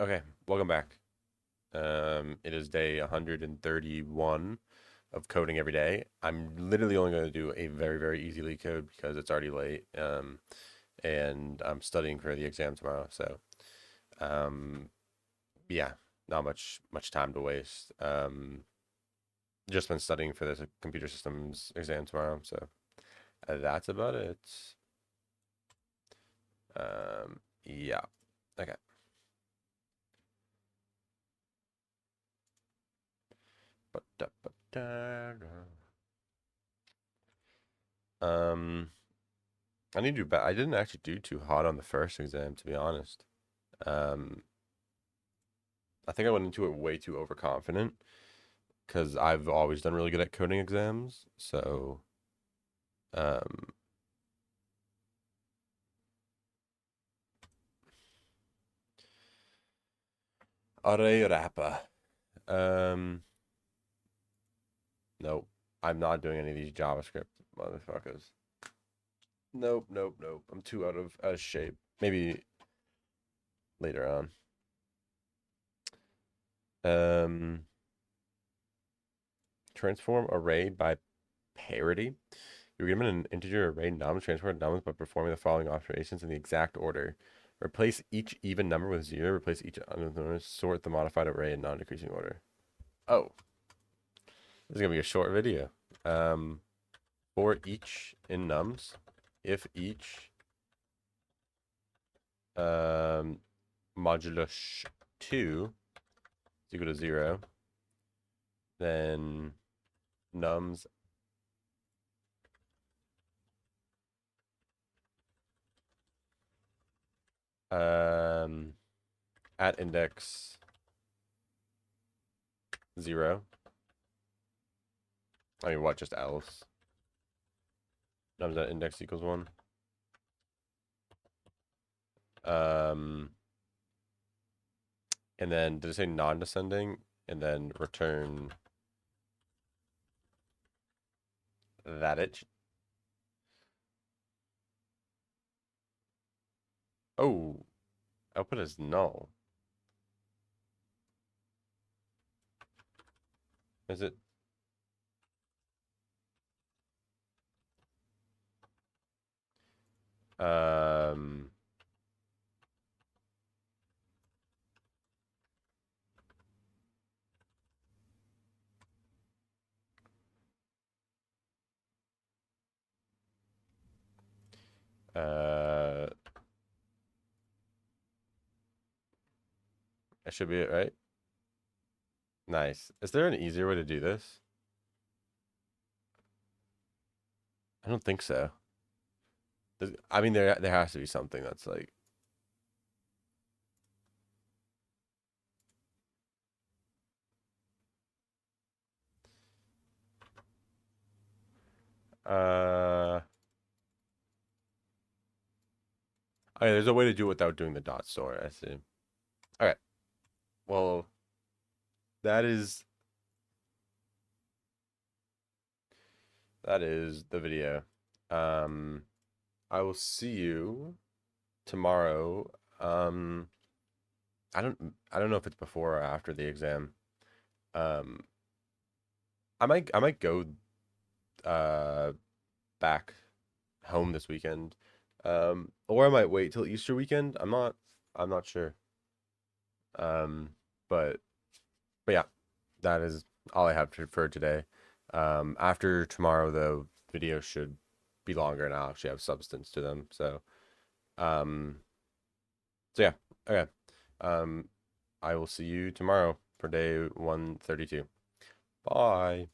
Okay, welcome back. It is day 131 of coding every day. I'm literally only going to do a very, very easy leak code because it's already late. And I'm studying for the exam tomorrow. So, um, yeah, not much time to waste. Just been studying for this computer systems exam tomorrow. So that's about it. Yeah. Okay. Um. I need to do better. I didn't actually do too hot on the first exam, to be honest. Um, I think I went into it way too overconfident because I've always done really good at coding exams. So, um, Are Rappa. Um, nope. I'm not doing any of these JavaScript motherfuckers. Nope. I'm too out of shape. Maybe later on. Um, Transform array by parity. You're given an integer array nums, transform nums by performing the following operations in the exact order. Replace each even number with zero. Replace each unknown number. Sort the modified array in non-decreasing order. Oh, this is gonna be a short video. Um, for each in nums, if each um modulus 2 is equal to 0, then nums um at index 0. I mean, what, just else? Nums at index equals 1. Um, and then did it say non-descending? And then return that it. Oh, output is null. Is it? Um, uh, that should be it, right? Nice. Is there an easier way to do this? I don't think so. I mean, there has to be something that's like, okay, there's a way to do it without doing the dot store. I see. Okay. Well, that is that is the video. Um, I will see you tomorrow. Um, I don't know if it's before or after the exam. Um, I might go uh back home this weekend. Or I might wait till Easter weekend. I'm not sure. Um, but but yeah, that is all I have for today. After tomorrow, the videos should be longer and I'll actually have substance to them. Um, so yeah, okay. Um, I will see you tomorrow for day 132. Bye.